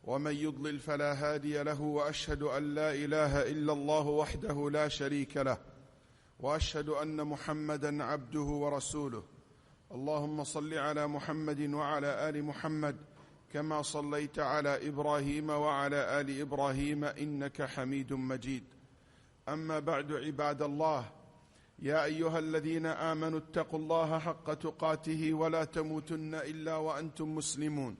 ومن يضلل فلا هادي له وأشهد أن لا إله إلا الله وحده لا شريك له وأشهد أن محمدا عبده ورسوله اللهم صل على محمد وعلى آل محمد كما صليت على إبراهيم وعلى آل إبراهيم إنك حميد مجيد أما بعد عباد الله يا أيها الذين آمنوا اتقوا الله حق تقاته ولا تموتن إلا وأنتم مسلمون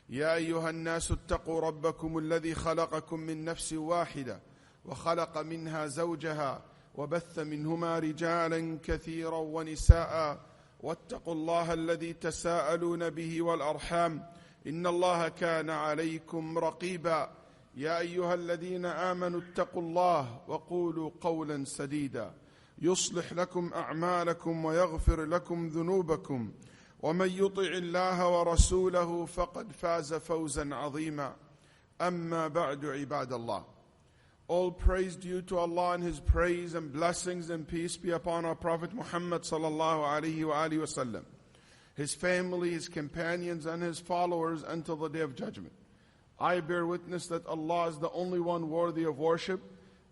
يا أيها الناس اتقوا ربكم الذي خلقكم من نفس واحدة وخلق منها زوجها وبث منهما رجالا كثيرا ونساء واتقوا الله الذي تساءلون به والأرحام إن الله كان عليكم رقيبا يا أيها الذين آمنوا اتقوا الله وقولوا قولا سديدا يصلح لكم أعمالكم ويغفر لكم ذنوبكم ومن يطع الله ورسوله فقد فاز فوزا عظيما أما بعد عباد الله. All praise due to Allah and His praise and blessings and peace be upon our Prophet Muhammad sallallahu alaihi wasallam, his family, his companions and his followers until the day of judgment. I bear witness that Allah is the only one worthy of worship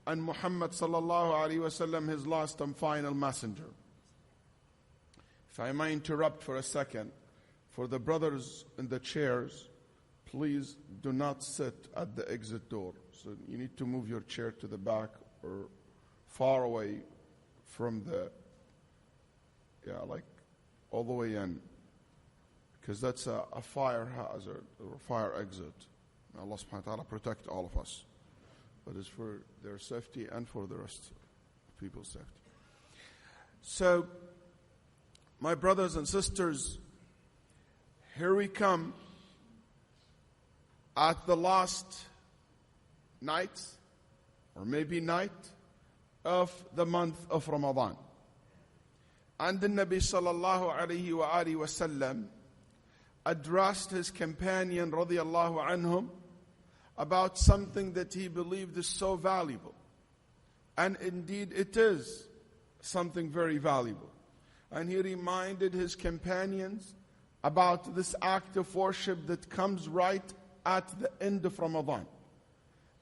and Muhammad sallallahu alaihi wasallam his last and final messenger. If I may interrupt for a second, for the brothers in the chairs, please do not sit at the exit door. So you need to move your chair to the back or far away from the, like all the way in. Because that's a fire hazard or fire exit. May Allah subhanahu wa ta'ala protect all of us. But it's for their safety and for the rest of people's safety. So, my brothers and sisters, here we come at the last night, or maybe night, of the month of Ramadan. And the Nabi sallallahu alayhi wa alihi wa sallam addressed his companion radiyallahu anhum about something that he believed is so valuable. And indeed it is something very valuable. And he reminded his companions about this act of worship that comes right at the end of Ramadan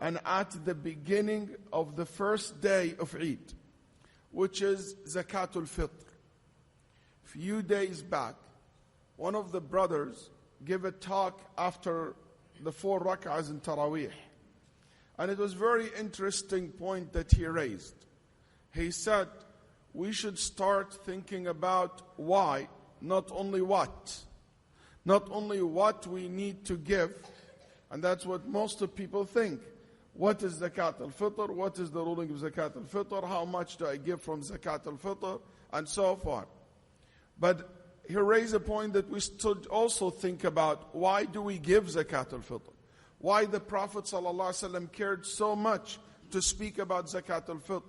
and at the beginning of the first day of Eid, which is Zakat Al-Fitr. Few days back, one of the brothers gave a talk after the 4 rak'ahs in Taraweeh. And it was a very interesting point that he raised. He said, we should start thinking about why, not only what. Not only what we need to give, and that's what most of people think. What is Zakat Al-Fitr? What is the ruling of Zakat Al-Fitr? How much do I give from Zakat Al-Fitr? And so forth. But he raised a point that we should also think about, why do we give Zakat Al-Fitr? Why the Prophet ﷺ cared so much to speak about Zakat Al-Fitr?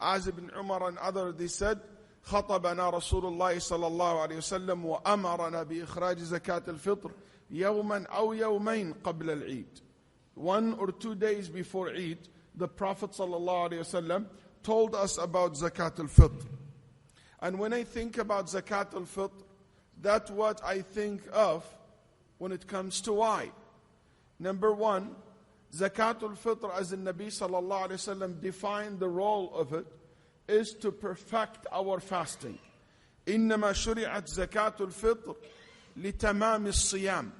As Ibn Umar and others, they said, خطبنا رسول الله صلى الله عليه وسلم وأمرنا بإخراج زكاة الفطر يوما أو يومين قبل العيد. 1 or 2 days before Eid, the Prophet صلى الله عليه وسلم told us about Zakat Al-Fitr. And when I think about Zakat Al-Fitr, that's what I think of when it comes to why. Number one, Zakat Al-Fitr, as the Nabi sallallahu alayhi wa sallam defined the role of it, is to perfect our fasting. إِنَّمَا شُرِعَتْ زَكَاةُ الْفِطْرِ لِتَمَامِ الصِّيَامِ.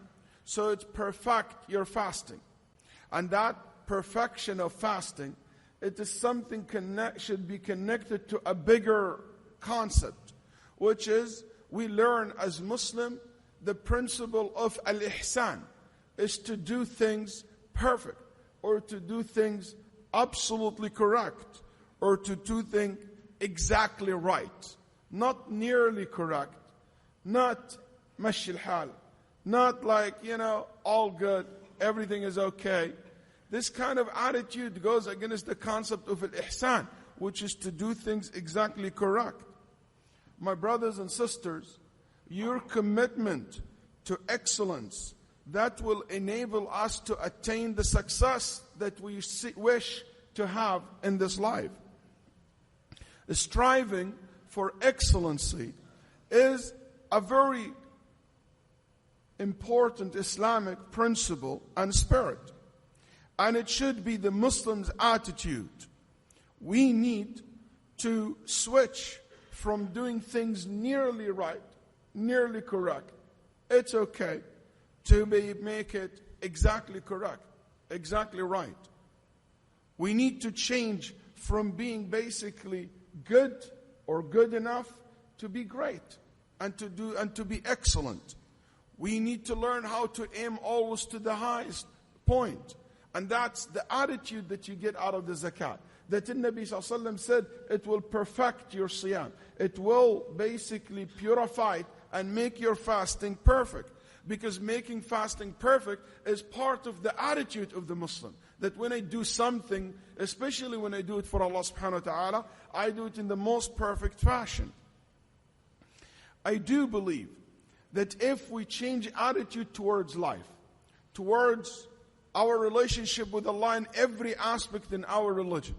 So it's perfect your fasting. And that perfection of fasting, it is something should be connected to a bigger concept, which is we learn as Muslim the principle of al-ihsan, is to do things perfect, or to do things absolutely correct, or to do things exactly right. Not nearly correct, not mashi al-hal, not like, all good, everything is okay. This kind of attitude goes against the concept of al-ihsan, which is to do things exactly correct. My brothers and sisters, your commitment to excellence, that will enable us to attain the success that we wish to have in this life. Striving for excellency is a very important Islamic principle and spirit. And it should be the Muslim's attitude. We need to switch from doing things nearly right, nearly correct. It's okay to make it exactly correct, exactly right. We need to change from being basically good or good enough to be great and to be excellent. We need to learn how to aim always to the highest point. And that's the attitude that you get out of the zakat. That the Nabi ﷺ said, it will perfect your siyam. It will basically purify it and make your fasting perfect. Because making fasting perfect is part of the attitude of the Muslim. That when I do something, especially when I do it for Allah subhanahu wa ta'ala, I do it in the most perfect fashion. I do believe that if we change attitude towards life, towards our relationship with Allah in every aspect in our religion,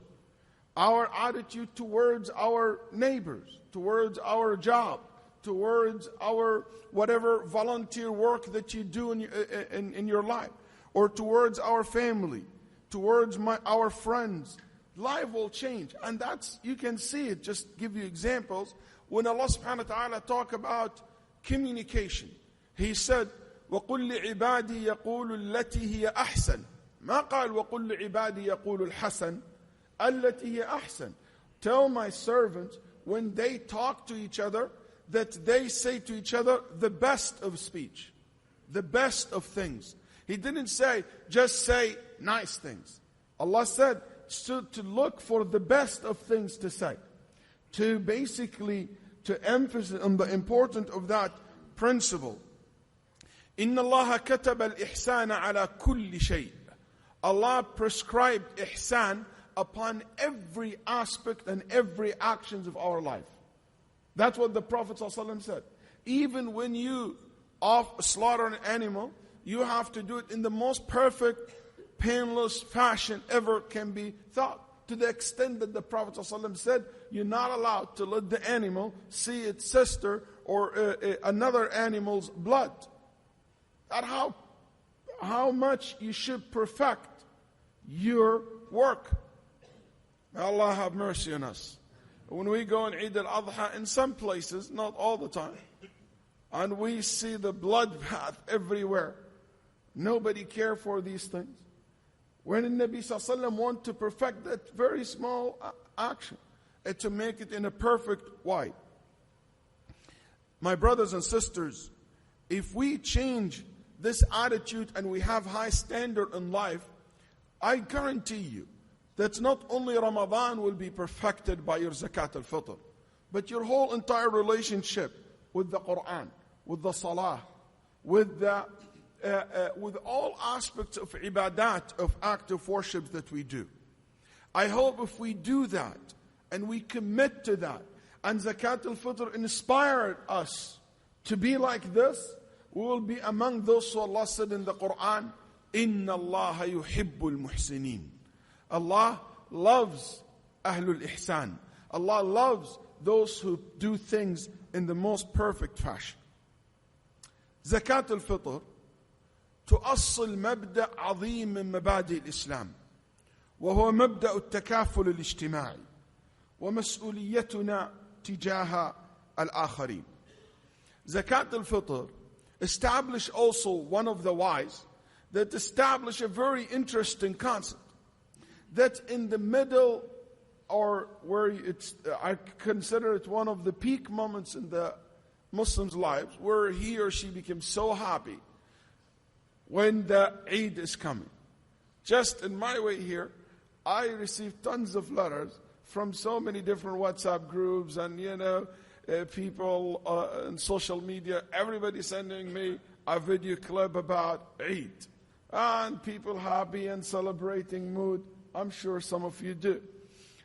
our attitude towards our neighbors, towards our job, towards our whatever volunteer work that you do in your life, or towards our family, towards our friends, life will change. And that's, you can see it, just give you examples. When Allah subhanahu wa ta'ala talk about communication, He said, وَقُلْ لِعِبَادِي يَقُولُ الَّتِي هِيَ أَحْسَنُ ما قال وَقُلْ لِعِبَادِي يَقُولُ الْحَسَنُ الَّتِي هِيَ أَحْسَنُ. Tell my servants when they talk to each other that they say to each other the best of speech, the best of things. He didn't say just say nice things. Allah said to look for the best of things to say, to basically to emphasize on the importance of that principle. إِنَّ اللَّهَ كَتَبَ الْإِحْسَانَ عَلَى كُلِّ شَيْءٍ. Allah prescribed ihsan upon every aspect and every actions of our life. That's what the Prophet ﷺ said. Even when you slaughter an animal, you have to do it in the most perfect, painless fashion ever can be thought. To the extent that the Prophet ﷺ said, you're not allowed to let the animal see its sister or another animal's blood. That's how much you should perfect your work. May Allah have mercy on us. When we go on Eid al-Adha, in some places, not all the time, and we see the blood bath everywhere, nobody care for these things. When the Nabi ﷺ want to perfect that very small action, and to make it in a perfect way. My brothers and sisters, if we change this attitude and we have high standard in life, I guarantee you that not only Ramadan will be perfected by your Zakat Al-Fitr, but your whole entire relationship with the Quran, with the Salah, with all aspects of ibadat, of active worship that we do. I hope if we do that, and we commit to that, and Zakat Al-Fitr inspired us to be like this, we will be among those who Allah said in the Quran, إِنَّ اللَّهَ يُحِبُّ الْمُحْسِنِينَ. Allah loves Ahlul Ihsan. Allah loves those who do things in the most perfect fashion. Zakat al-Fitr تؤصل مبدأ عظيم من مبادئ الإسلام وهو مبدأ التكافل الاجتماعي ومسؤوليتنا تجاه الآخرين. Zakat al-Fitr established also one of the wise that established a very interesting concept. That in the middle, or where I consider it one of the peak moments in the Muslim's lives, where he or she becomes so happy when the Eid is coming. Just in my way here, I received tons of letters from so many different WhatsApp groups and people on social media, everybody sending me a video clip about Eid. And people happy and celebrating mood. I'm sure some of you do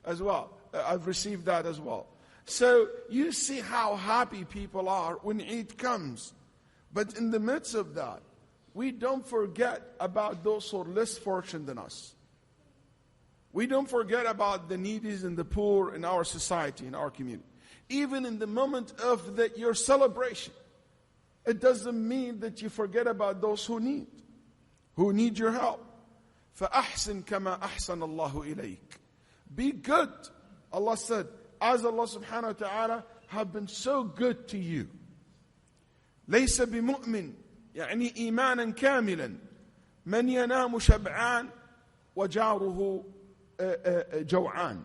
as well. I've received that as well. So you see how happy people are when Eid comes. But in the midst of that, we don't forget about those who are less fortunate than us. We don't forget about the needies and the poor in our society, in our community. Even in the moment of your celebration, it doesn't mean that you forget about those who need your help. فَأَحْسِن كَمَا أَحْسَنَ اللَّهُ إِلَيْكَ. Be good, Allah said, as Allah subhanahu wa ta'ala have been so good to you. ليس بمؤمن يعني إيمانا كاملا من ينام شبعان وجاره جوعان.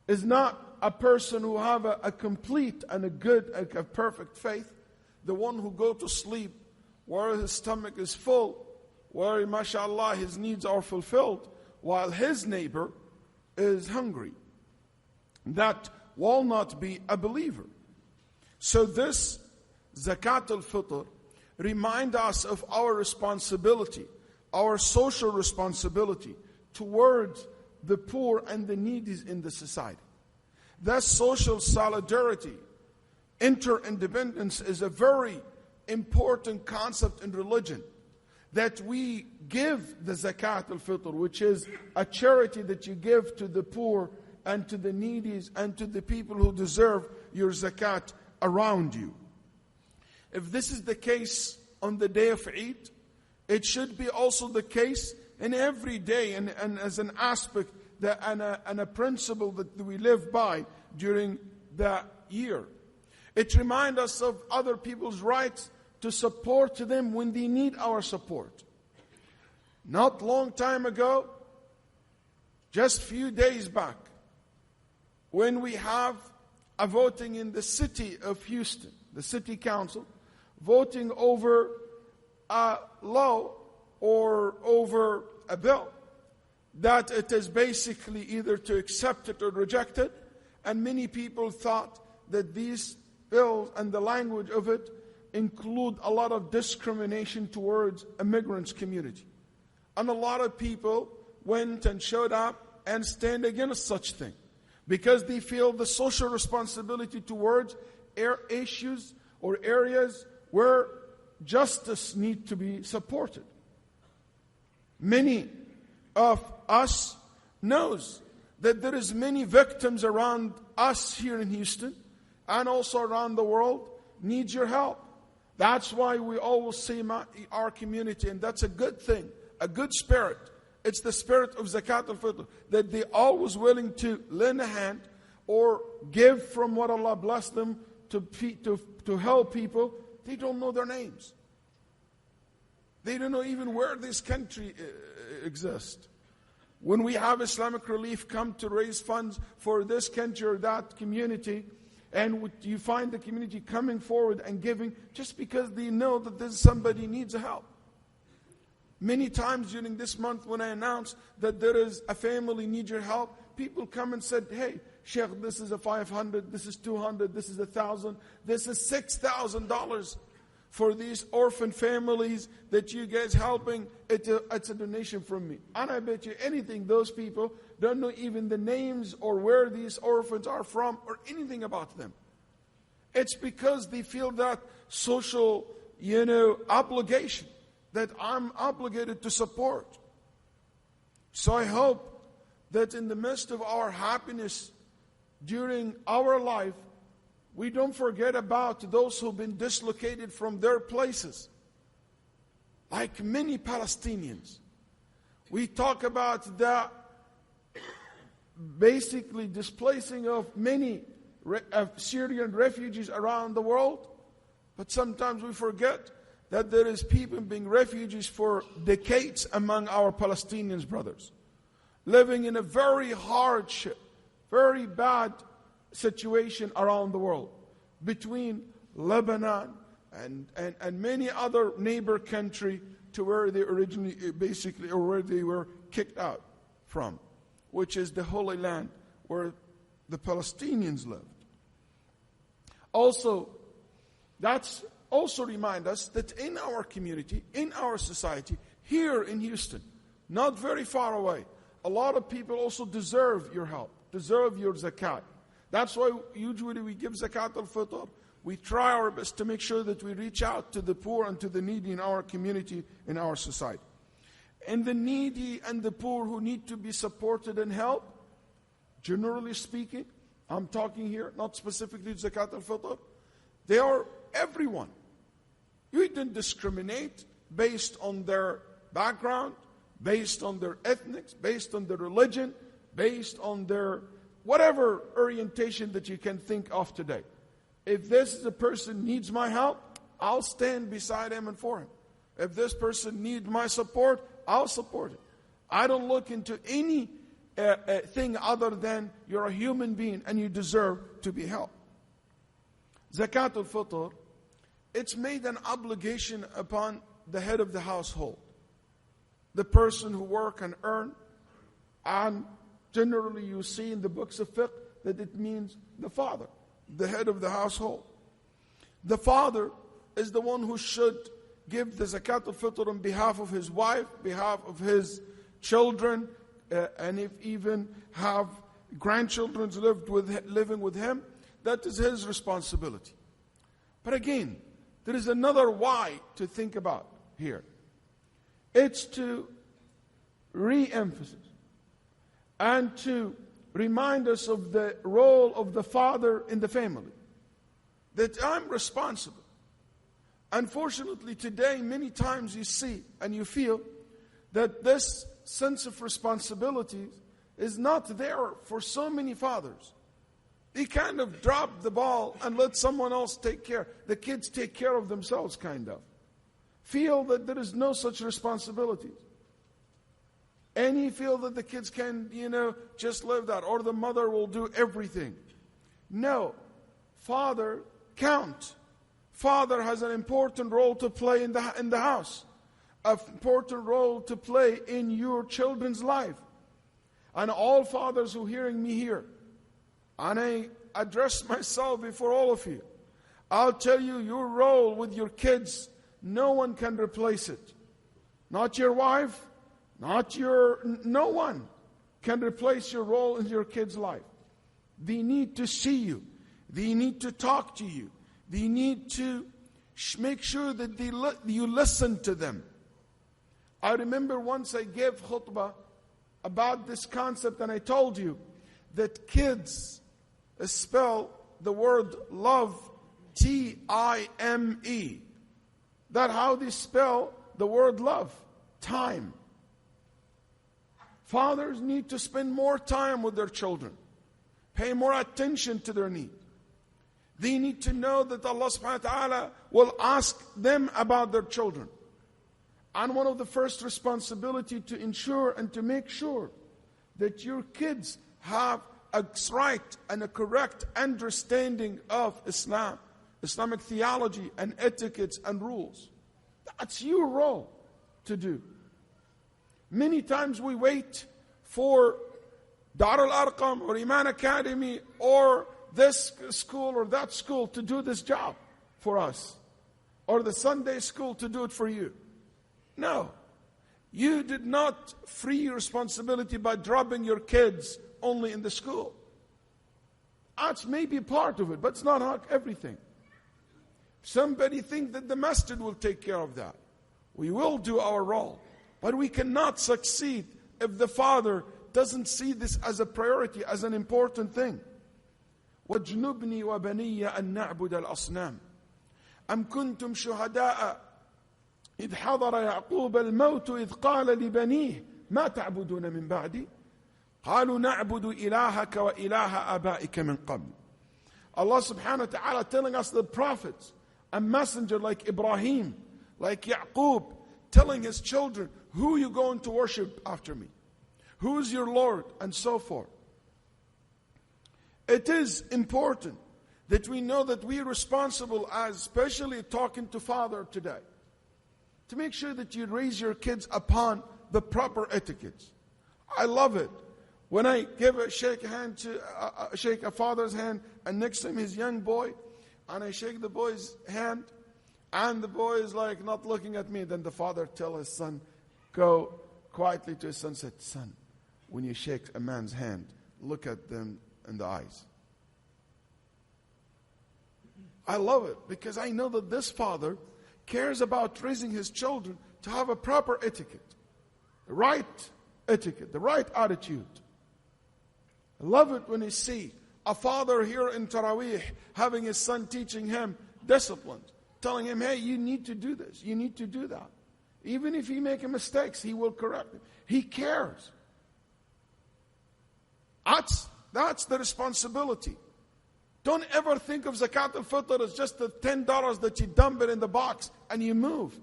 Is not a person who have a complete and a good, a perfect faith, the one who go to sleep where his stomach is full, where mashallah his needs are fulfilled, while his neighbor is hungry. That will not be a believer. So this Zakat Al-Fitr remind us of our responsibility, our social responsibility towards the poor and the needy in the society. That social solidarity, interdependence is a very important concept in religion. That we give the Zakat Al-Fitr, which is a charity that you give to the poor and to the needy and to the people who deserve your zakat around you. If this is the case on the day of Eid, it should be also the case in every day and as an aspect that, and a principle that we live by during the year. It reminds us of other people's rights to support them when they need our support. Not long time ago, just few days back, when we have a voting in the city of Houston, the city council, voting over a law or over a bill that it is basically either to accept it or reject it, and many people thought that these bills and the language of it include a lot of discrimination towards immigrants community. And a lot of people went and showed up and stand against such thing because they feel the social responsibility towards issues or areas where justice needs to be supported. Many of us knows that there is many victims around us here in Houston and also around the world need your help. That's why we always say our community, and that's a good thing, a good spirit. It's the spirit of Zakat Al-Fitr, that they're always willing to lend a hand or give from what Allah blessed them to help people. They don't know their names. They don't know even where this country exists. When we have Islamic Relief come to raise funds for this country or that community, and you find the community coming forward and giving just because they know that there's somebody needs help. Many times during this month when I announced that there is a family needs your help, people come and said, hey, Sheikh, this is a 500, this is 200, this is 1,000, this is $6,000 for these orphan families that you guys helping. It's a donation from me. And I bet you anything, those people don't know even the names or where these orphans are from or anything about them. It's because they feel that social, obligation that I'm obligated to support. So I hope that in the midst of our happiness during our life, we don't forget about those who've been dislocated from their places. Like many Palestinians. We talk about the basically displacing of many Syrian refugees around the world. But sometimes we forget that there is people being refugees for decades among our Palestinians brothers. Living in a very hardship, very bad situation around the world. Between Lebanon and many other neighbor country to where they originally basically, or where they were kicked out from, which is the Holy Land where the Palestinians lived. Also, that's also remind us that in our community, in our society, here in Houston, not very far away, a lot of people also deserve your help, deserve your zakat. That's why usually we give Zakat Al-Fitr. We try our best to make sure that we reach out to the poor and to the needy in our community, in our society. And the needy and the poor who need to be supported and helped, generally speaking, I'm talking here not specifically Zakat Al-Fitr, they are everyone. You didn't discriminate based on their background, based on their ethnics, based on their religion, based on their whatever orientation that you can think of today. If this is a person needs my help, I'll stand beside him and for him. If this person needs my support, I'll support it. I don't look into any thing other than you're a human being and you deserve to be helped. Zakat Al-Fitr, it's made an obligation upon the head of the household, the person who work and earn, and generally you see in the books of fiqh that it means the father, the head of the household. The father is the one who should give the Zakat Al-Fitr on behalf of his wife, behalf of his children, and if even have grandchildren living with him, that is his responsibility. But again, there is another why to think about here. It's to re-emphasize and to remind us of the role of the father in the family. That I'm responsible. Unfortunately, today, many times you see and you feel that this sense of responsibility is not there for so many fathers. They kind of drop the ball and let someone else take care. The kids take care of themselves, kind of. Feel that there is no such responsibilities. And you feel that the kids can, just live that, or the mother will do everything. No. Father count. Father has an important role to play in the house. An important role to play in your children's life. And all fathers who are hearing me here, and I address myself before all of you, I'll tell you, your role with your kids, no one can replace it. Not your wife, no one can replace your role in your kids' life. They need to see you. They need to talk to you. They need to make sure that you listen to them. I remember once I gave khutbah about this concept, and I told you that kids spell the word love T-I-M-E. That's how they spell the word love, time. Fathers need to spend more time with their children, pay more attention to their needs. They need to know that Allah subhanahu wa ta'ala will ask them about their children. And one of the first responsibility to ensure and to make sure that your kids have a right and a correct understanding of Islam, Islamic theology and etiquettes and rules. That's your role to do. Many times we wait for Dar al-Arqam or Iman Academy or this school or that school to do this job for us, or the Sunday school to do it for you. No. You did not free your responsibility by dropping your kids only in the school. That's maybe part of it, but it's not everything. Somebody think that the masjid will take care of that. We will do our role, but we cannot succeed if the father doesn't see this as a priority, as an important thing. وَاجْنُبْنِي وَبَنِيَّ أَن نَعْبُدَ الْأَصْنَامِ أَمْ كُنْتُمْ شُهَدَاءَ إِذْ حَضَرَ يَعْقُوبَ الْمَوْتُ إِذْ قَالَ لِبَنِيهِ مَا تَعْبُدُونَ مِنْ بَعْدِي قَالُوا نَعْبُدُ إِلَهَكَ وَإِلَهَ آبَائِكَ مِنْ قَبْلِ. Allah subhanahu wa ta'ala telling us the prophets, a messenger like Ibrahim, like Yaqub, telling his children, who are you going to worship after me? Who is your Lord? And so forth. It is important that we know that we are responsible, as especially talking to father today, to make sure that you raise your kids upon the proper etiquettes. I love it when I give shake a father's hand, and next to him his young boy, and I shake the boy's hand, and the boy is like not looking at me. Then the father tell his son, go quietly to his son, said, son, when you shake a man's hand, look at them in the eyes. I love it because I know that this father cares about raising his children to have a proper etiquette, the right etiquette, the right attitude. I love it when you see a father here in Taraweeh having his son teaching him discipline, telling him, hey, you need to do this, you need to do that. Even if he makes mistakes, he will correct it. He cares. That's the responsibility. Don't ever think of Zakat Al-Fitr as just the $10 that you dump it in the box and you move.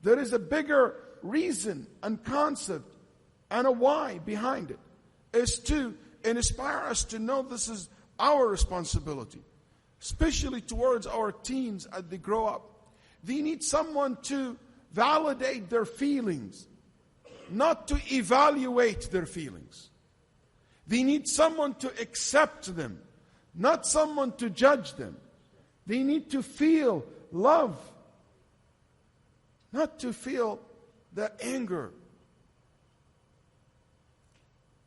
There is a bigger reason and concept and a why behind it. Is to inspire us to know this is our responsibility, especially towards our teens as they grow up. They need someone to validate their feelings, not to evaluate their feelings. They need someone to accept them, not someone to judge them. They need to feel love, not to feel the anger.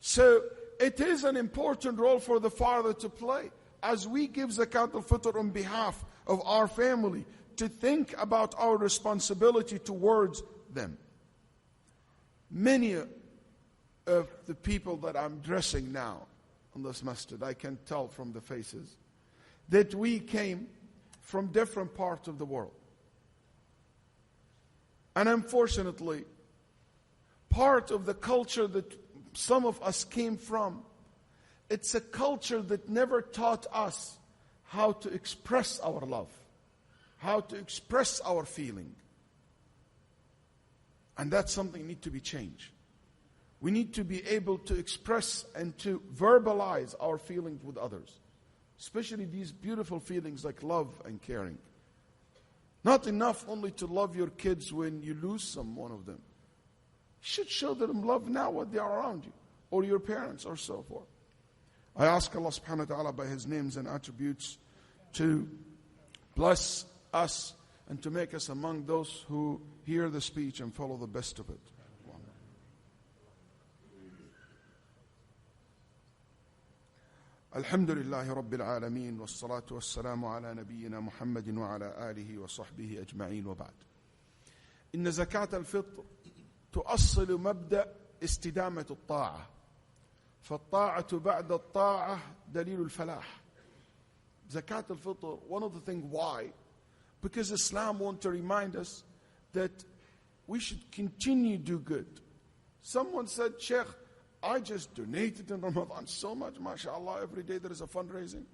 So it is an important role for the father to play as we give Zakat Al-Fitr on behalf of our family, to think about our responsibility towards them. Many of the people that I'm addressing now on this masjid, I can tell from the faces that we came from different parts of the world. And unfortunately, part of the culture that some of us came from, it's a culture that never taught us how to express our love, how to express our feeling. And that's something that needs to be changed. We need to be able to express and to verbalize our feelings with others, especially these beautiful feelings like love and caring. Not enough only to love your kids when you lose one of them. You should show them love now when they are around you, or your parents, or so forth. I ask Allah subhanahu wa ta'ala by His names and attributes to bless us and to make us among those who hear the speech and follow the best of it. Alhamdulillahi Rabbil Alameen, wassalatu wassalamu ala nabiyyina Muhammadin wa ala alihi wa sahbihi ajma'in wa ba'd. Inna Zakat Al-Fitr تؤصل مبدأ استدامة الطاعة فالطاعة بعد الطاعة دليل الفلاح. Zakat Al-Fitr, one of the things why, because Islam wants to remind us that we should continue to do good. Someone said, Sheikh, I just donated in Ramadan so much, mashallah, every day there is a fundraising.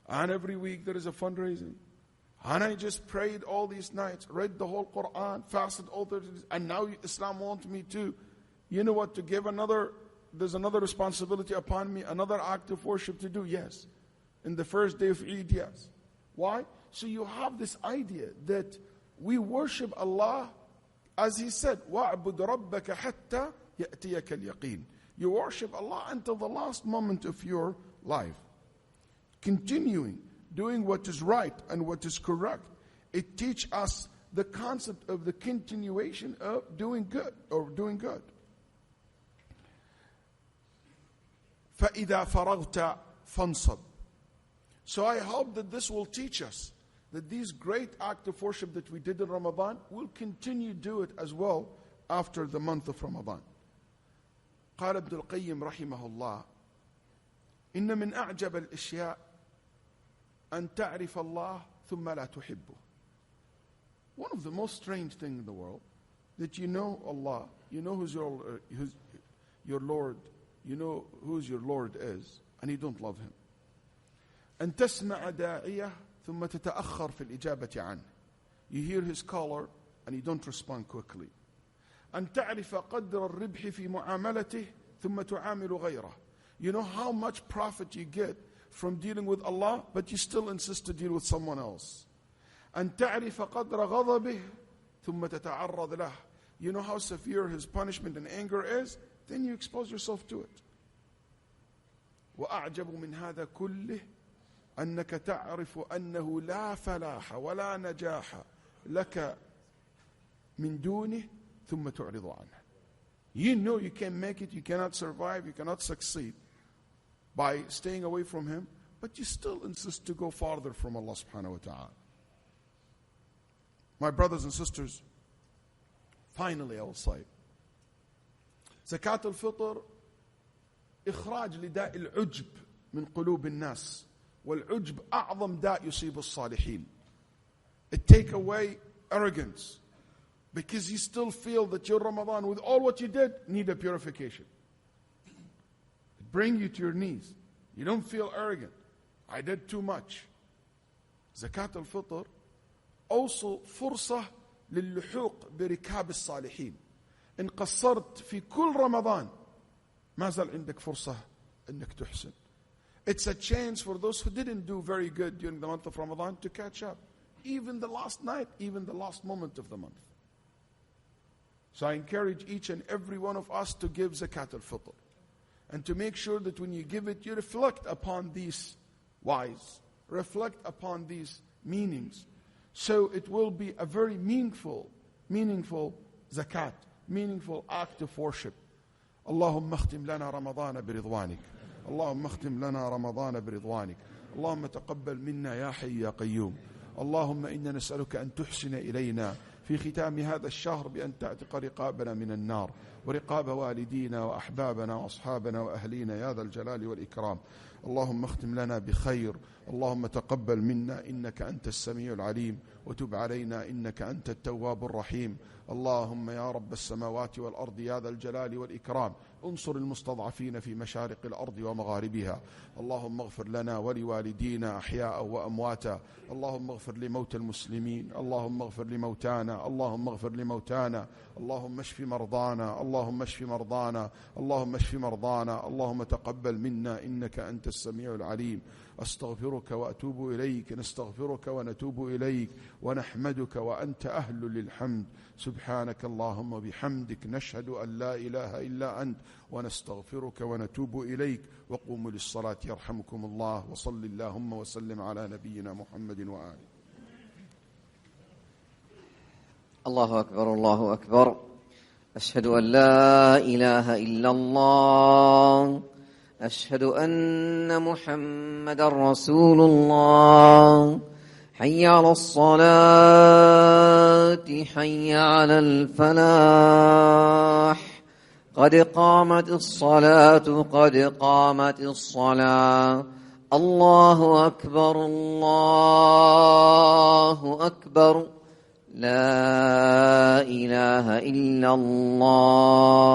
And every week there is a fundraising. And I just prayed all these nights, read the whole Quran, fasted all 30 days, and now Islam wants me to, you know what, to give there's another responsibility upon me, another act of worship to do, yes. In the first day of Eid, yes. Why? So you have this idea that we worship Allah, as He said, وَاعْبُدْ رَبَّكَ حَتَّى يَأْتِيَكَ الْيَقِينَ. You worship Allah until the last moment of your life. Continuing, doing what is right and what is correct. It teaches us the concept of the continuation of doing good or doing good. فَإِذَا فَرَغْتَ فَانْصَبْ. So I hope that this will teach us that these great acts of worship that we did in Ramadan, we'll continue to do it as well after the month of Ramadan. قال ابن القيم رحمه الله إن من أعجب الأشياء أن تعرف الله ثم لا تحبه. One of the most strange things in the world, that you know Allah, you know who's your Lord, you know who's your Lord is, and you don't love Him. أن تسمع داعية ثم تتأخر في الإجابة عنه. You hear His caller and you don't respond quickly. أن تعرف قدر الربح في معاملته ثم تعامل غيره. You know how much profit you get from dealing with Allah, but you still insist to deal with someone else. أن تعرف قدر غضبه ثم تتعرض له. You know how severe His punishment and anger is, then you expose yourself to it. وأعجب من هذا كله أنك تعرف أنه لا فلاح ولا نجاح لك من دونه ثم تعرض عنه. You know you can't make it, you cannot survive, you cannot succeed by staying away from Him, but you still insist to go farther from Allah subhanahu wa ta'ala. My brothers and sisters, finally I will say, Zakat Al-Fitr إخراج لداء العجب من قلوب الناس. والعجب أعظم داء يصيب الصالحين. It take away arrogance, because you still feel that your Ramadan, with all what you did, need a purification. It brings you to your knees. You don't feel arrogant. I did too much. Zakat Al-Fitr also فرصة للحوق بركاب الصالحين. إن قصرت في كل رمضان ما زال عندك فرصة إنك تحسن. It's a chance for those who didn't do very good during the month of Ramadan to catch up. Even the last night, even the last moment of the month. So I encourage each and every one of us to give Zakat Al-Fitr. And to make sure that when you give it, you reflect upon these whys. Reflect upon these meanings. So it will be a very meaningful zakat, meaningful act of worship. اللهم اختم لنا رمضان برضوانك. اللهم اختم لنا رمضان برضوانك. اللهم تقبل منا يا حي يا قيوم. اللهم إنا نسألك أن تحسن إلينا في ختام هذا الشهر بأن تعتق رقابنا من النار ورقاب والدينا وأحبابنا وأصحابنا وأهلينا يا ذا الجلال والإكرام. اللهم اختم لنا بخير. اللهم تقبل منا إنك أنت السميع العليم وتب علينا إنك أنت التواب الرحيم. اللهم يا رب السماوات والأرض يا ذا الجلال والإكرام انصر المستضعفين في مشارق الأرض ومغاربها. اللهم اغفر لنا ولوالدينا أحياء وأمواتا. اللهم اغفر لموتى المسلمين. اللهم اغفر لموتانا. اللهم اغفر لموتانا. اللهم اشف مرضانا. اللهم اشف مرضانا. اللهم اشف مرضانا. اللهم تقبل منا إنك أنت السميع العليم. أستغفرك وأتوب إليك. نستغفرك ونتوب إليك ونحمدك وأنت أهل للحمد. سبحانك اللهم وبحمدك نشهد أن لا إله إلا أنت ونستغفرك ونتوب إليك. وقوموا للصلاة يرحمكم الله. وصل اللهم وسلم على نبينا محمد وآله. الله أكبر الله أكبر. أشهد أن لا إله إلا الله. أشهد أن محمد رسول الله. حي على الصلاة حي على الفلاح. قد قامت الصلاة قد قامت الصلاة. الله أكبر الله أكبر. لا إله إلا الله.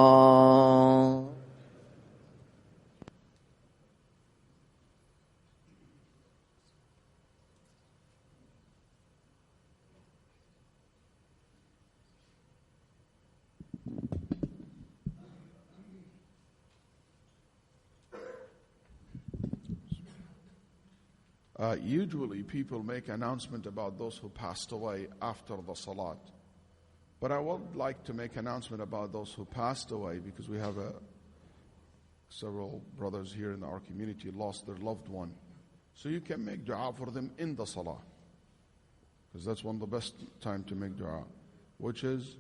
Usually people make announcement about those who passed away after the salat. But I would like to make announcement about those who passed away because we have several brothers here in our community lost their loved one. So you can make dua for them in the salah. Because that's one of the best time to make dua. Which is,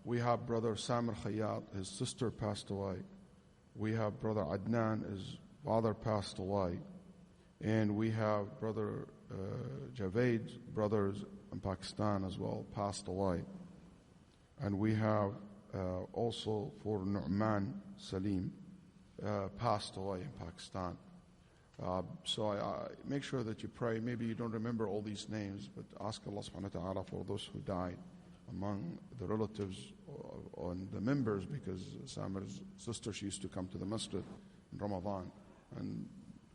we have brother Samir Khayyat, his sister passed away. We have brother Adnan, his father passed away. And we have brother Javed, brothers in Pakistan as well, passed away. And we have also for Nu'man Salim, passed away in Pakistan. So I make sure that you pray. Maybe you don't remember all these names, but ask Allah subhanahu wa ta'ala for those who died among the relatives and the members, because Samir's sister, she used to come to the masjid in Ramadan. And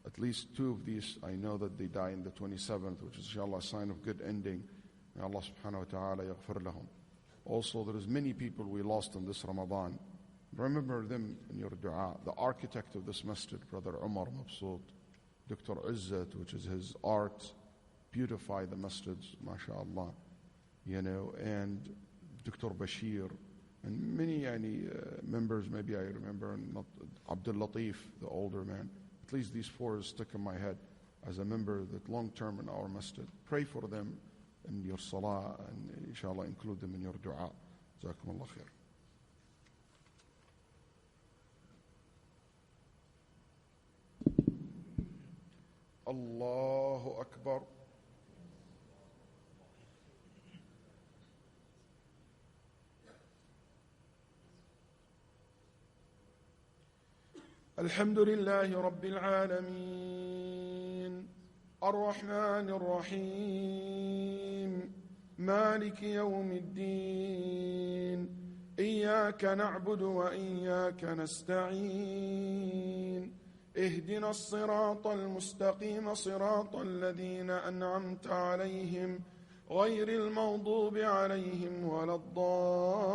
at least two of these, I know that they die in the 27th, which is inshallah a sign of good ending. May Allah subhanahu wa ta'ala yaghfir lahum. Also, there is many people we lost in this Ramadan. Remember them in your dua. The architect of this masjid, Brother Umar Mabsood, Dr. Izzat, which is his art, beautify the masjids, mashallah. And Dr. Bashir, and many members, maybe I remember, not Abdul Latif, the older man. At least these four stick in my head as a member that long term in our masjid. Pray for them in your salah and inshallah include them in your dua. Jazakumullah khair. Allahu Akbar. الحمد لله رب العالمين الرحمن الرحيم مالك يوم الدين إياك نعبد وإياك نستعين اهدنا الصراط المستقيم صراط الذين أنعمت عليهم غير المغضوب عليهم ولا الضالين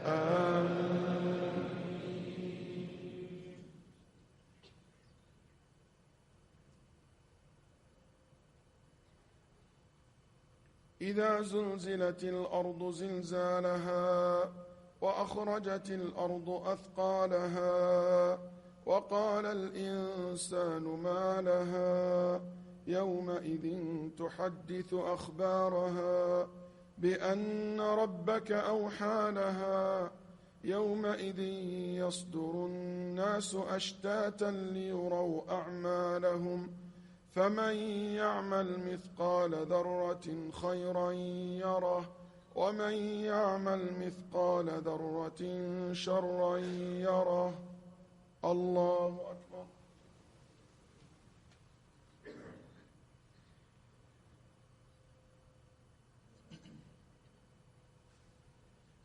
آمين. إذا زلزلت الأرض زلزالها وأخرجت الأرض أثقالها وقال الإنسان ما لها يومئذ تحدث أخبارها بأن ربك أوحى لها يومئذ يصدر الناس أشتاتا ليروا أعمالهم فمن يعمل مثقال ذرة خيرا يره ومن يعمل مثقال ذرة شرا يره. الله أكبر.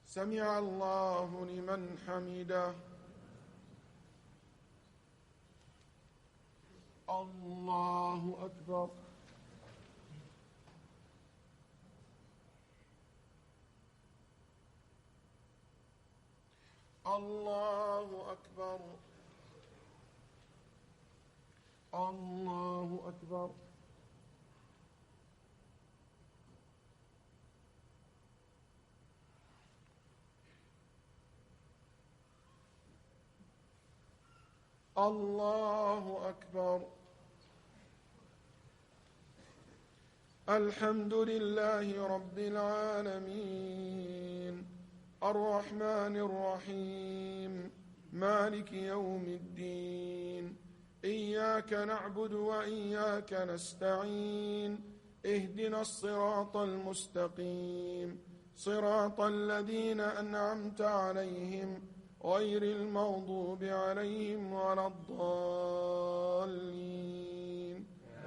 سمع الله لمن حمده. الله أكبر. الله أكبر. الله أكبر. الله أكبر. الحمد لله رب العالمين الرحمن الرحيم مالك يوم الدين إياك نعبد وإياك نستعين اهدنا الصراط المستقيم صراط الذين أنعمت عليهم غير المغضوب عليهم ولا الضالين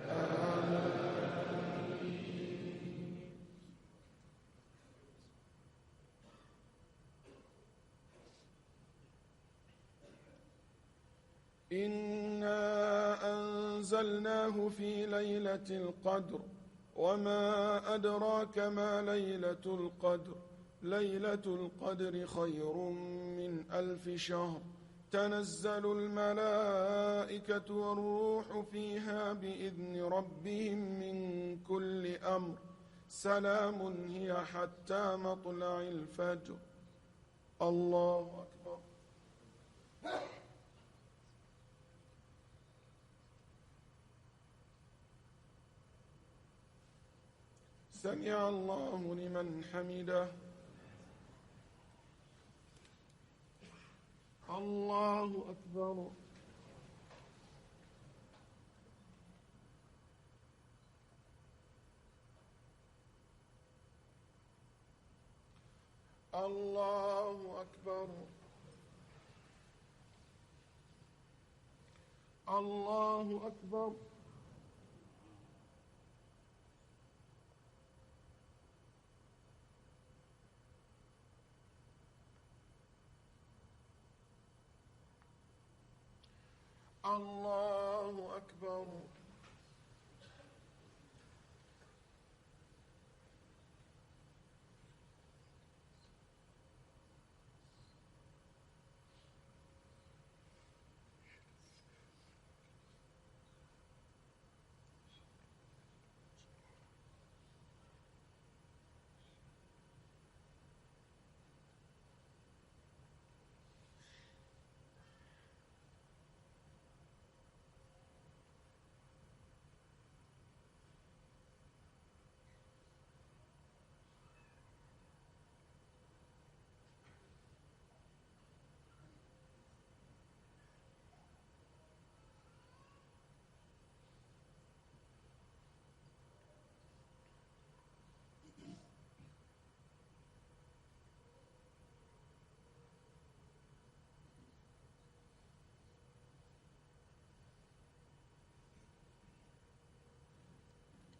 آمين. إنا أنزلناه في ليلة القدر وما أدراك ما ليلة القدر ليلة القدر خير من 1000 شهر تنزل الملائكة والروح فيها بإذن ربهم من كل أمر سلام هي حتى مطلع الفجر. الله أكبر. سمع الله لمن حمده. الله أكبر. الله أكبر. الله أكبر. الله أكبر.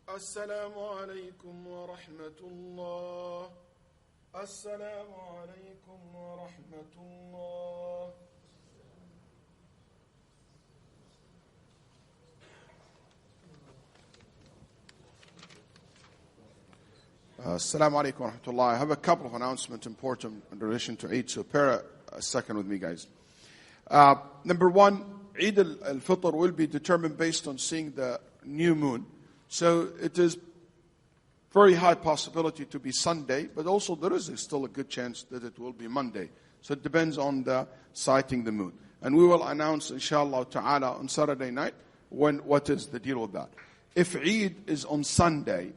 Assalamu alaikum wa rahmatullah. Assalamu alaikum wa rahmatullah. Assalamu alaikum wa rahmatullah. I have a couple of announcements important in relation to Eid, so bear a second with me, guys. Number one, Eid Al-Fitr will be determined based on seeing the new moon. So it is very high possibility to be Sunday, but also there is still a good chance that it will be Monday. So it depends on the sighting the moon. And we will announce, inshallah ta'ala, on Saturday night what is the deal with that. If Eid is on Sunday,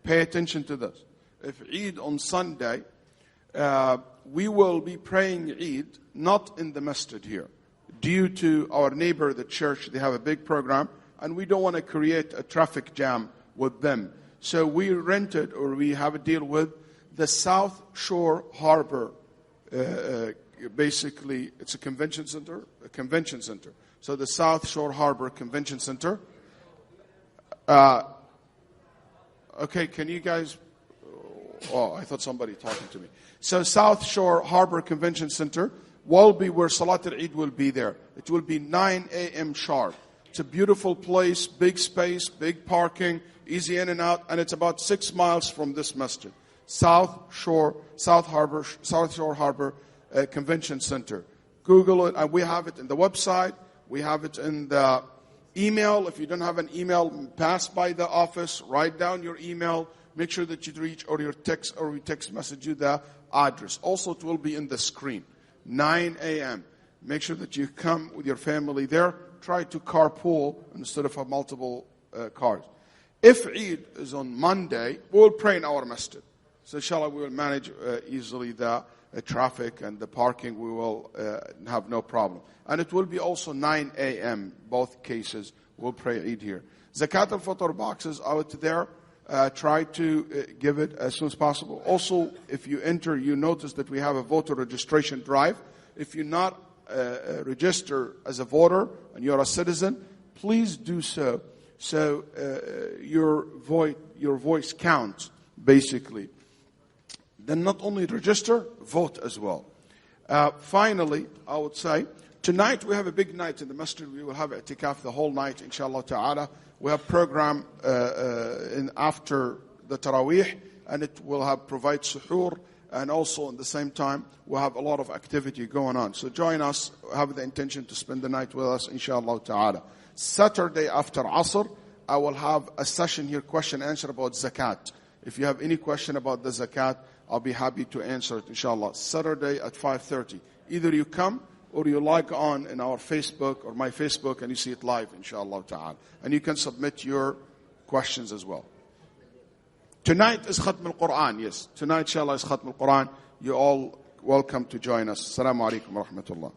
pay attention to this. If Eid on Sunday, we will be praying Eid not in the masjid here. Due to our neighbor, the church, they have a big program, and we don't want to create a traffic jam with them. So we rented, or we have a deal with the South Shore Harbor. Basically, it's a convention center. So the South Shore Harbor Convention Center. Okay, can you guys... Oh, I thought somebody talking to me. So South Shore Harbor Convention Center will be where Salat al-Eid will be there. It will be 9 a.m. sharp. It's a beautiful place, big space, big parking, easy in and out, and it's about 6 miles from this masjid. South Shore Harbor Convention Center. Google it, and we have it in the website. We have it in the email. If you don't have an email, pass by the office, write down your email, make sure that you reach, or we text message you the address. Also, it will be in the screen. 9 a.m. Make sure that you come with your family there. Try to carpool instead of have multiple cars. If Eid is on Monday, we'll pray in our masjid. So inshallah, we will manage easily the traffic and the parking. We will have no problem. And it will be also 9 a.m. Both cases, we'll pray Eid here. Zakat Al-Fitr boxes out there. Try to give it as soon as possible. Also, if you enter, you notice that we have a voter registration drive. If you're not registered as a voter and you're a citizen, please do so. So your voice counts, basically. Then not only register, vote as well. Finally, I would say, tonight we have a big night in the masjid. We will have i'tikaf the whole night, inshallah ta'ala. We have program after the Taraweeh, and it will provide suhoor, and also at the same time, we'll have a lot of activity going on. So join us, have the intention to spend the night with us, inshallah ta'ala. Saturday after Asr, I will have a session here, question answer about zakat. If you have any question about the zakat, I'll be happy to answer it, inshallah. Saturday at 5:30. Either you come, or you log on in our Facebook or my Facebook and you see it live, inshallah ta'ala. And you can submit your questions as well. Tonight is Khatm al-Quran, yes. Tonight, inshallah, is Khatm al-Quran. You're all welcome to join us. Assalamu alaikum wa rahmatullah.